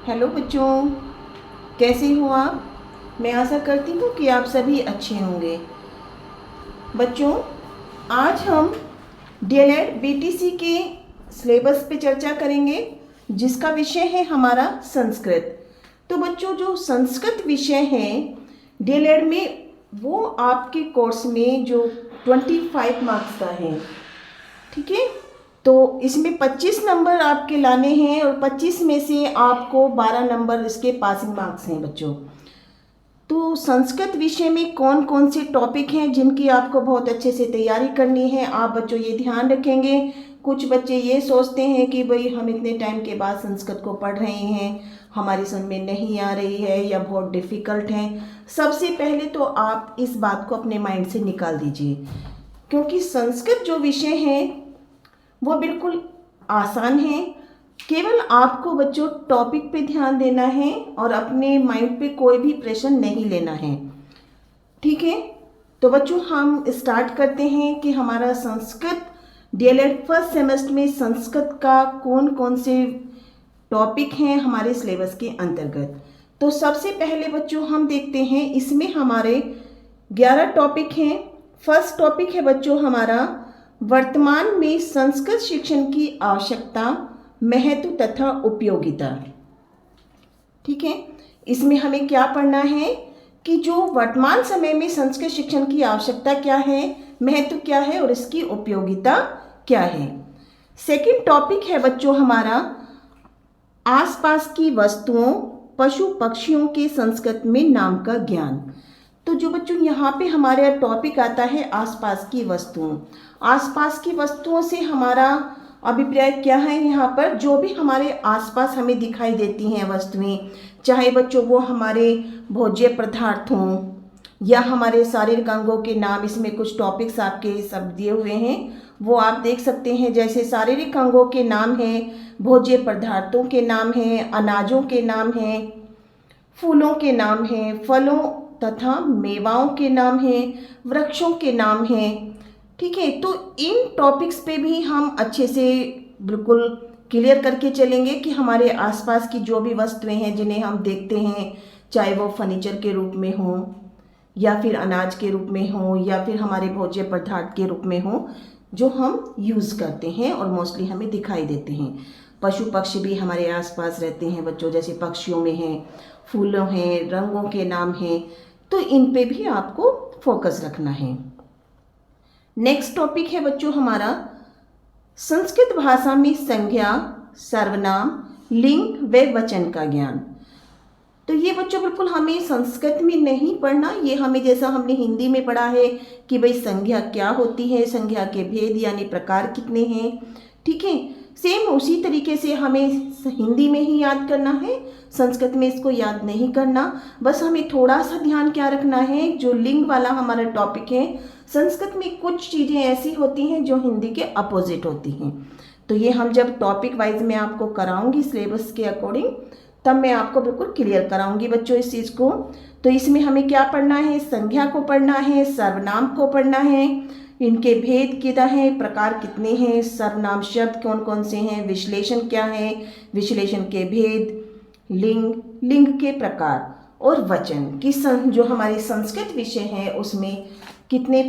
Hello बच्चों, कैसे हो आप। मैं आशा करती हूँ कि आप सभी अच्छे होंगे। बच्चों, आज हम डीएलएड बीटीसी के सिलेबस पे चर्चा करेंगे, जिसका विषय है हमारा संस्कृत। तो बच्चों, जो संस्कृत विषय है डीएलएड में, वो आपके कोर्स में जो 25 मार्क्स का है। ठीक है, तो इसमें 25 नंबर आपके लाने हैं और 25 में से आपको 12 नंबर इसके पासिंग मार्क्स हैं बच्चों। तो संस्कृत विषय में कौन कौन से टॉपिक हैं जिनकी आपको बहुत अच्छे से तैयारी करनी है, आप बच्चों ये ध्यान रखेंगे। कुछ बच्चे ये सोचते हैं कि भाई हम इतने टाइम के बाद संस्कृत को पढ़ रहे हैं, हमारी समझ में नहीं आ रही है या बहुत डिफ़िकल्ट है। सबसे पहले तो आप इस बात को अपने माइंड से निकाल दीजिए, क्योंकि संस्कृत जो विषय है वो बिल्कुल आसान है। केवल आपको बच्चों टॉपिक पे ध्यान देना है और अपने माइंड पे कोई भी प्रेशर नहीं लेना है। ठीक है, तो बच्चों हम स्टार्ट करते हैं कि हमारा संस्कृत डीएलएड फर्स्ट सेमेस्टर में संस्कृत का कौन कौन से टॉपिक हैं हमारे सिलेबस के अंतर्गत। तो सबसे पहले बच्चों हम देखते हैं, इसमें हमारे 11 टॉपिक हैं। फर्स्ट टॉपिक है बच्चों हमारा वर्तमान में संस्कृत शिक्षण की आवश्यकता, महत्व तथा उपयोगिता। ठीक है, इसमें हमें क्या पढ़ना है कि जो वर्तमान समय में संस्कृत शिक्षण की आवश्यकता क्या है, महत्व क्या है और इसकी उपयोगिता क्या है। सेकंड टॉपिक है बच्चों हमारा आसपास की वस्तुओं, पशु पक्षियों के संस्कृत में नाम का ज्ञान। तो जो बच्चों यहाँ पे हमारे टॉपिक आता है आसपास की वस्तुओं। आसपास की वस्तुओं से हमारा अभिप्राय क्या है, यहाँ पर जो भी हमारे आसपास हमें दिखाई देती हैं वस्तुएं, चाहे बच्चों वो हमारे भोज्य पदार्थ हों या हमारे शारीरिक अंगों के नाम। इसमें कुछ टॉपिक्स आपके सब दिए हुए हैं, वो आप देख सकते हैं। जैसे शारीरिक अंगों के नाम हैं, भोज्य पदार्थों के नाम हैं, अनाजों के नाम हैं, फूलों के नाम हैं, फलों तथा मेवाओं के नाम हैं, वृक्षों के नाम हैं। ठीक है, तो इन टॉपिक्स पे भी हम अच्छे से बिल्कुल क्लियर करके चलेंगे कि हमारे आसपास की जो भी वस्तुएं हैं जिन्हें हम देखते हैं, चाहे वो फर्नीचर के रूप में हो या फिर अनाज के रूप में हो या फिर हमारे भोज्य पदार्थ के रूप में हो, जो हम यूज़ करते हैं और मोस्टली हमें दिखाई देते हैं। पशु पक्षी भी हमारे आसपास रहते हैं बच्चों, जैसे पक्षियों में हैं, फूलों हैं, रंगों के नाम हैं, तो इन पे भी आपको फोकस रखना है। नेक्स्ट टॉपिक है बच्चों हमारा संस्कृत भाषा में संज्ञा, सर्वनाम, लिंग व वचन का ज्ञान। तो ये बच्चों बिल्कुल हमें संस्कृत में नहीं पढ़ना, ये हमें जैसा हमने हिंदी में पढ़ा है कि भाई संज्ञा क्या होती है, संज्ञा के भेद यानी प्रकार कितने हैं। ठीक है, सेम उसी तरीके से हमें हिंदी में ही याद करना है, संस्कृत में इसको याद नहीं करना। बस हमें थोड़ा सा ध्यान क्या रखना है, जो लिंग वाला हमारा टॉपिक है, संस्कृत में कुछ चीज़ें ऐसी होती हैं जो हिंदी के अपोजिट होती हैं। तो ये हम जब टॉपिक वाइज में आपको कराऊंगी सिलेबस के अकॉर्डिंग, तब मैं आपको बिल्कुल क्लियर कराऊंगी बच्चों इस चीज़ को। तो इसमें हमें क्या पढ़ना है, संज्ञा को पढ़ना है, सर्वनाम को पढ़ना है, इनके भेद कितना है, प्रकार कितने हैं, सर्वनाम शब्द कौन कौन से हैं, विश्लेषण क्या है, विश्लेषण के भेद, लिंग, लिंग के प्रकार और वचन की जो हमारी संस्कृत विषय है उसमें कितने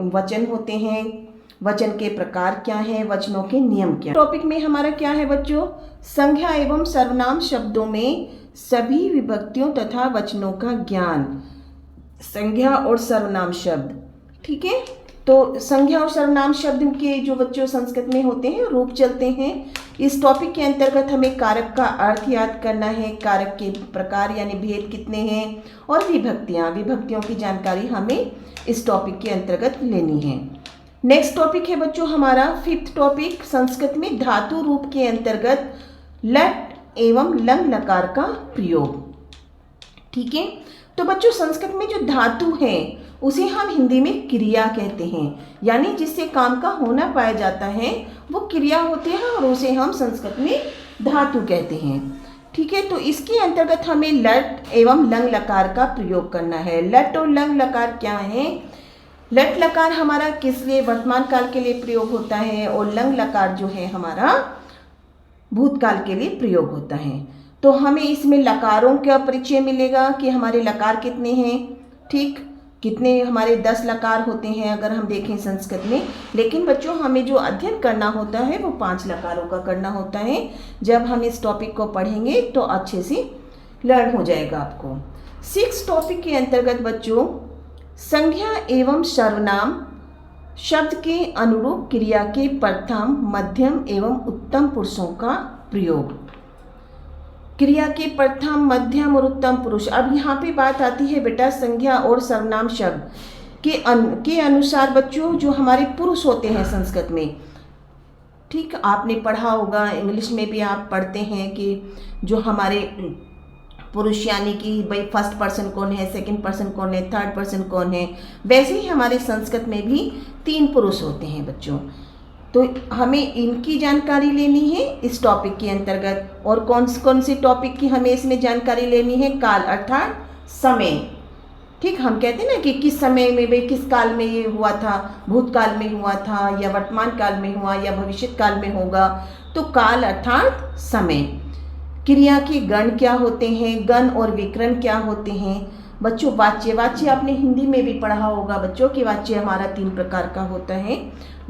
वचन होते हैं, वचन के प्रकार क्या हैं, वचनों के नियम क्या। टॉपिक में हमारा क्या है बच्चों, संज्ञा एवं सर्वनाम शब्दों में सभी विभक्तियों तथा वचनों का ज्ञान। संज्ञा और सर्वनाम शब्द, ठीक है। तो संज्ञा और सर्वनाम शब्द के जो बच्चों संस्कृत में होते हैं रूप चलते हैं। इस टॉपिक के अंतर्गत हमें कारक का अर्थ याद करना है, कारक के प्रकार यानी भेद कितने हैं, और विभक्तियाँ, विभक्तियों की जानकारी हमें इस टॉपिक के अंतर्गत लेनी है। नेक्स्ट टॉपिक है बच्चों हमारा फिफ्थ टॉपिक, संस्कृत में धातु रूप के अंतर्गत लट एवं लंग लकार का प्रयोग। ठीक है, तो बच्चों संस्कृत में जो धातु है उसे हम हिंदी में क्रिया कहते हैं, यानी जिससे काम का होना पाया जाता है वो क्रिया होते हैं और उसे हम संस्कृत में धातु कहते हैं। ठीक है, तो इसके अंतर्गत हमें लट एवं लंग लकार का प्रयोग करना है। लट और लंग लकार क्या है, लट लकार हमारा किस लिए, वर्तमान काल के लिए प्रयोग होता है, और लंग लकार जो है हमारा भूतकाल के लिए प्रयोग होता है। तो हमें इसमें लकारों का परिचय मिलेगा कि हमारे लकार कितने हैं, ठीक, कितने हमारे 10 लकार होते हैं अगर हम देखें संस्कृत में। लेकिन बच्चों हमें जो अध्ययन करना होता है वो 5 लकारों का करना होता है। जब हम इस टॉपिक को पढ़ेंगे तो अच्छे से लर्न हो जाएगा आपको। 6 टॉपिक के अंतर्गत बच्चों संज्ञा एवं सर्वनाम शब्द के अनुरूप क्रिया के प्रथम, मध्यम एवं उत्तम पुरुषों का प्रयोग। क्रिया के प्रथम, मध्यम और उत्तम पुरुष। अब यहाँ पे बात आती है बेटा संज्ञा और सर्वनाम शब्द के अनुसार बच्चों जो हमारे पुरुष होते हैं संस्कृत में, ठीक, आपने पढ़ा होगा, इंग्लिश में भी आप पढ़ते हैं कि जो हमारे पुरुष यानी कि भाई फर्स्ट पर्सन कौन है, सेकंड पर्सन कौन है, थर्ड पर्सन कौन है, वैसे ही हमारे संस्कृत में भी 3 पुरुष होते हैं बच्चों। तो हमें इनकी जानकारी लेनी है इस टॉपिक के अंतर्गत। और कौन से टॉपिक की हमें इसमें जानकारी लेनी है? काल अर्थात समय, ठीक, हम कहते हैं ना कि किस समय में भाई किस काल में ये हुआ था, भूतकाल में हुआ था या वर्तमान काल में हुआ या भविष्य काल में होगा। तो काल अर्थात समय। क्रिया के गण क्या होते हैं, गण और विकरण क्या होते हैं बच्चों? वाच्य आपने हिंदी में भी पढ़ा होगा बच्चों कि वाच्य हमारा 3 प्रकार का होता है,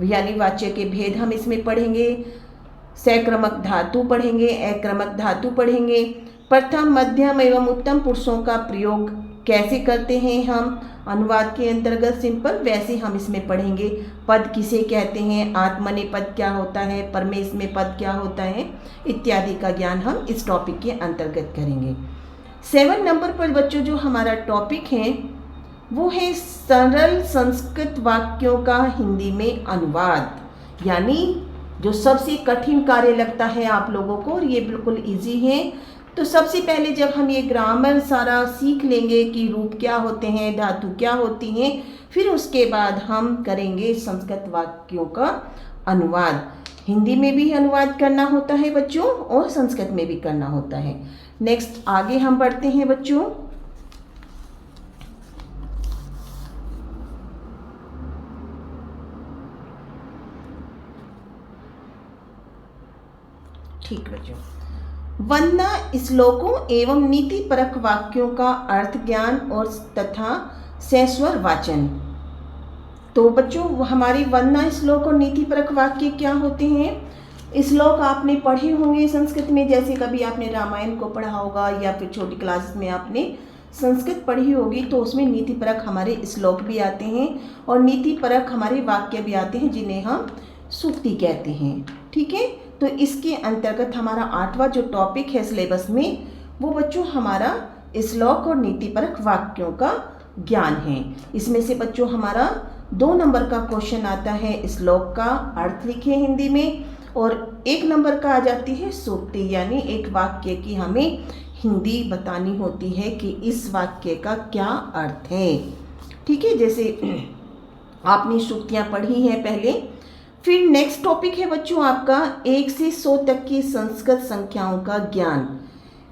यानी वाच्य के भेद हम इसमें पढ़ेंगे। सक्रमक धातु पढ़ेंगे, अक्रमक धातु पढ़ेंगे। प्रथम, मध्यम एवं उत्तम पुरुषों का प्रयोग कैसे करते हैं हम अनुवाद के अंतर्गत, सिंपल वैसे हम इसमें पढ़ेंगे। पद किसे कहते हैं, आत्मनेपद क्या होता है, परमेश में पद क्या होता है, इत्यादि का ज्ञान हम इस टॉपिक के अंतर्गत करेंगे। 7 नंबर पर बच्चों जो हमारा टॉपिक है वो है सरल संस्कृत वाक्यों का हिंदी में अनुवाद, यानी जो सबसे कठिन कार्य लगता है आप लोगों को, और ये बिल्कुल इजी है। तो सबसे पहले जब हम ये ग्रामर सारा सीख लेंगे कि रूप क्या होते हैं, धातु क्या होती हैं, फिर उसके बाद हम करेंगे संस्कृत वाक्यों का अनुवाद। हिंदी में भी अनुवाद करना होता है बच्चों और संस्कृत में भी करना होता है। नेक्स्ट आगे हम बढ़ते हैं बच्चों। ठीक बच्चों, वंदना श्लोकों एवं नीति परक वाक्यों का अर्थ ज्ञान और तथा सस्वर वाचन। तो बच्चों हमारी वंदना श्लोक और नीति परक वाक्य क्या होते हैं? श्लोक आपने पढ़े होंगे संस्कृत में, जैसे कभी आपने रामायण को पढ़ा होगा या फिर छोटी क्लासेस में आपने संस्कृत पढ़ी होगी, तो उसमें नीति परक हमारे श्लोक भी आते हैं और नीति परक हमारे वाक्य भी आते हैं जिन्हें हम सूक्ति कहते हैं, ठीक है। तो इसके अंतर्गत हमारा 8वां जो टॉपिक है सिलेबस में वो बच्चों हमारा श्लोक और नीति परक वाक्यों का ज्ञान है। इसमें से बच्चों हमारा 2 नंबर का क्वेश्चन आता है श्लोक का अर्थ लिखे हिंदी में, और 1 नंबर का आ जाती है सूक्ति, यानी एक वाक्य की हमें हिंदी बतानी होती है कि इस वाक्य का क्या अर्थ है, ठीक है। जैसे आपने सूक्तियाँ पढ़ी हैं पहले। फिर नेक्स्ट टॉपिक है बच्चों आपका 1 से 100 तक की संस्कृत संख्याओं का ज्ञान।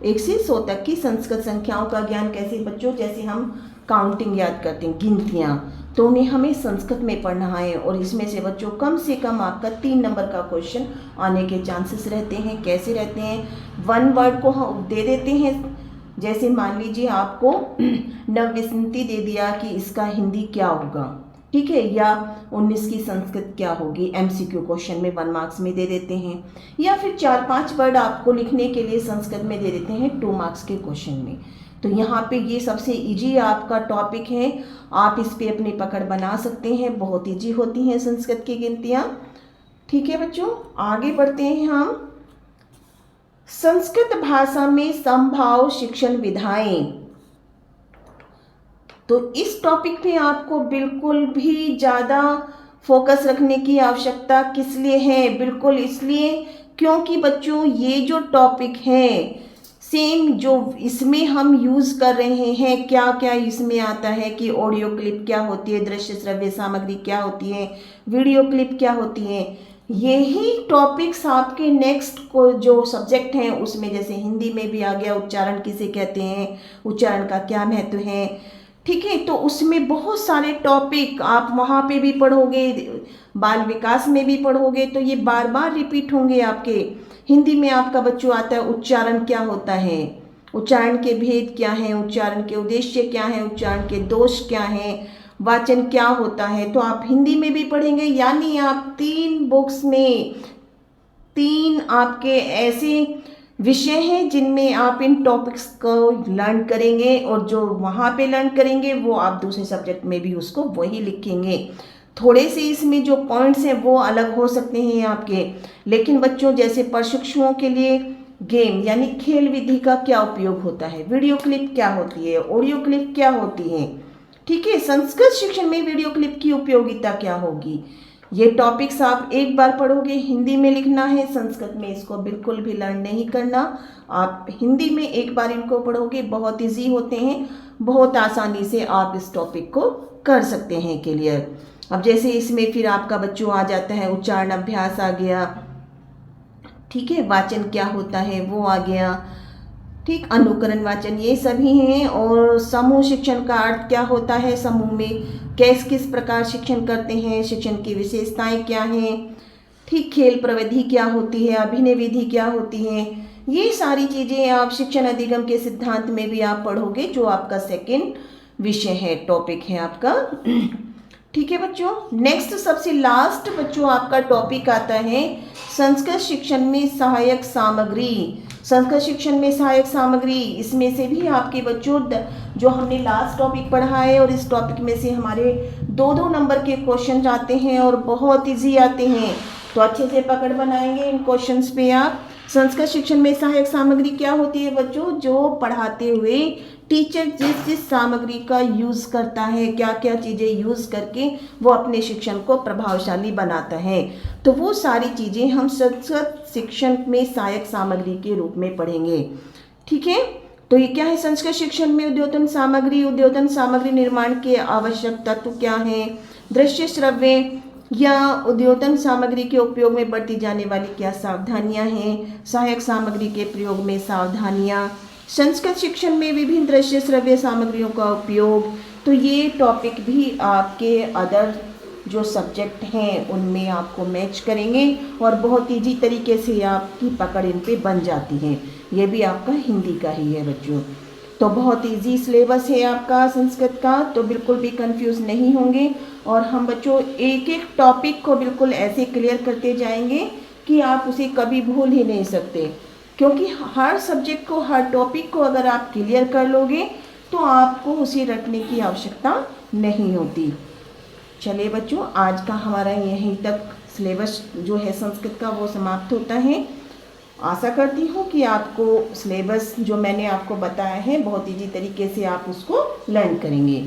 1 से 100 तक की संस्कृत संख्याओं का ज्ञान कैसे बच्चों? जैसे हम काउंटिंग याद करते हैं, गिनतियाँ, तो उन्हें हमें संस्कृत में पढ़ना है। और इसमें से बच्चों कम से कम आपका 3 नंबर का क्वेश्चन आने के चांसेस रहते हैं। कैसे रहते हैं? 1 वर्ड को हम दे देते हैं, जैसे मान लीजिए आपको नवविसंति दे दिया कि इसका हिंदी क्या होगा, ठीक है, या 19 की संस्कृत क्या होगी, MCQ क्वेश्चन में 1 मार्क्स में दे देते हैं, या फिर 4-5 वर्ड आपको लिखने के लिए संस्कृत में दे देते हैं 2 मार्क्स के क्वेश्चन में। तो यहाँ पे ये सबसे इजी आपका टॉपिक है, आप इस पे अपनी पकड़ बना सकते हैं, बहुत इजी होती हैं संस्कृत की गिनतियाँ, ठीक है बच्चों। आगे बढ़ते हैं हम। संस्कृत भाषा में समभाव शिक्षण विधाएं। तो इस टॉपिक पे आपको बिल्कुल भी ज़्यादा फोकस रखने की आवश्यकता किस लिए है? बिल्कुल इसलिए क्योंकि बच्चों ये जो टॉपिक है सेम जो इसमें हम यूज़ कर रहे हैं, क्या क्या इसमें आता है कि ऑडियो क्लिप क्या होती है, दृश्य श्रव्य सामग्री क्या होती है, वीडियो क्लिप क्या होती है, यही टॉपिक्स आपके नेक्स्ट को जो सब्जेक्ट हैं उसमें, जैसे हिंदी में भी आ गया उच्चारण किसे कहते हैं, उच्चारण का क्या महत्व है, ठीक है। तो उसमें बहुत सारे टॉपिक आप वहाँ पे भी पढ़ोगे, बाल विकास में भी पढ़ोगे, तो ये बार बार रिपीट होंगे आपके, हिंदी में आपका बच्चों आता है उच्चारण क्या होता है, उच्चारण के भेद क्या हैं, उच्चारण के उद्देश्य क्या हैं, उच्चारण के दोष क्या हैं, वाचन क्या होता है। तो आप हिंदी में भी पढ़ेंगे, यानी आप 3 बुक्स में 3 आपके ऐसे विषय हैं जिनमें आप इन टॉपिक्स को लर्न करेंगे, और जो वहाँ पे लर्न करेंगे वो आप दूसरे सब्जेक्ट में भी उसको वही लिखेंगे। थोड़े से इसमें जो पॉइंट्स हैं वो अलग हो सकते हैं आपके, लेकिन बच्चों जैसे प्रशिक्षुओं के लिए गेम यानी खेल विधि का क्या उपयोग होता है, वीडियो क्लिप क्या होती है, ऑडियो क्लिप क्या होती है, ठीक है। संस्कृत शिक्षण में वीडियो क्लिप की उपयोगिता क्या होगी, ये टॉपिक्स आप एक बार पढ़ोगे, हिंदी में लिखना है, संस्कृत में इसको बिल्कुल भी लर्न नहीं करना। आप हिंदी में एक बार इनको पढ़ोगे, बहुत इजी होते हैं, बहुत आसानी से आप इस टॉपिक को कर सकते हैं क्लियर। अब जैसे इसमें फिर आपका बच्चों आ जाता है उच्चारण अभ्यास आ गया, ठीक है, वाचन क्या होता है वो आ गया, ठीक, अनुकरण वाचन ये सभी हैं। और समूह शिक्षण का अर्थ क्या होता है, समूह में किस प्रकार शिक्षण करते हैं, शिक्षण की विशेषताएं क्या हैं, ठीक, खेल प्रविधि क्या होती है, अभिनय विधि क्या होती है, ये सारी चीज़ें आप शिक्षण अधिगम के सिद्धांत में भी आप पढ़ोगे, जो आपका सेकंड विषय है, टॉपिक है आपका, ठीक है बच्चों। नेक्स्ट सबसे लास्ट बच्चों आपका टॉपिक आता है संस्कृत शिक्षण में सहायक सामग्री। संस्कृत शिक्षण में सहायक सामग्री, इसमें से भी आपके बच्चों जो हमने लास्ट टॉपिक पढ़ा है, और इस टॉपिक में से हमारे 2-2 नंबर के क्वेश्चन आते हैं और बहुत इजी आते हैं, तो अच्छे से पकड़ बनाएंगे इन क्वेश्चंस पे आप। संस्कृत शिक्षण में सहायक सामग्री क्या होती है बच्चों, जो पढ़ाते हुए टीचर जिस सामग्री का यूज़ करता है, क्या क्या चीज़ें यूज़ करके वो अपने शिक्षण को प्रभावशाली बनाता है, तो वो सारी चीज़ें हम संस्कृत शिक्षण में सहायक सामग्री के रूप में पढ़ेंगे, ठीक है। तो ये क्या है, संस्कृत शिक्षण में उद्योतन सामग्री निर्माण के आवश्यक तत्व क्या हैं, दृश्य श्रव्य या उद्योतन सामग्री के उपयोग में बरती जाने वाली क्या सावधानियां हैं, सहायक सामग्री के प्रयोग में सावधानियां, संस्कृत शिक्षण में विभिन्न दृश्य श्रव्य सामग्रियों का उपयोग। तो ये टॉपिक भी आपके अदर जो सब्जेक्ट हैं उनमें आपको मैच करेंगे, और बहुत ईजी तरीके से आपकी पकड़ इन पे बन जाती है। ये भी आपका हिंदी का ही है बच्चों, तो बहुत इजी सिलेबस है आपका संस्कृत का, तो बिल्कुल भी कंफ्यूज नहीं होंगे। और हम बच्चों एक एक टॉपिक को बिल्कुल ऐसे क्लियर करते जाएंगे कि आप उसे कभी भूल ही नहीं सकते, क्योंकि हर सब्जेक्ट को, हर टॉपिक को अगर आप क्लियर कर लोगे तो आपको उसे रटने की आवश्यकता नहीं होती। चलिए बच्चों, आज का हमारा यहीं तक सिलेबस जो है संस्कृत का वो समाप्त होता है। आशा करती हूँ कि आपको सिलेबस जो मैंने आपको बताया है बहुत ईजी तरीके से आप उसको लर्न करेंगे।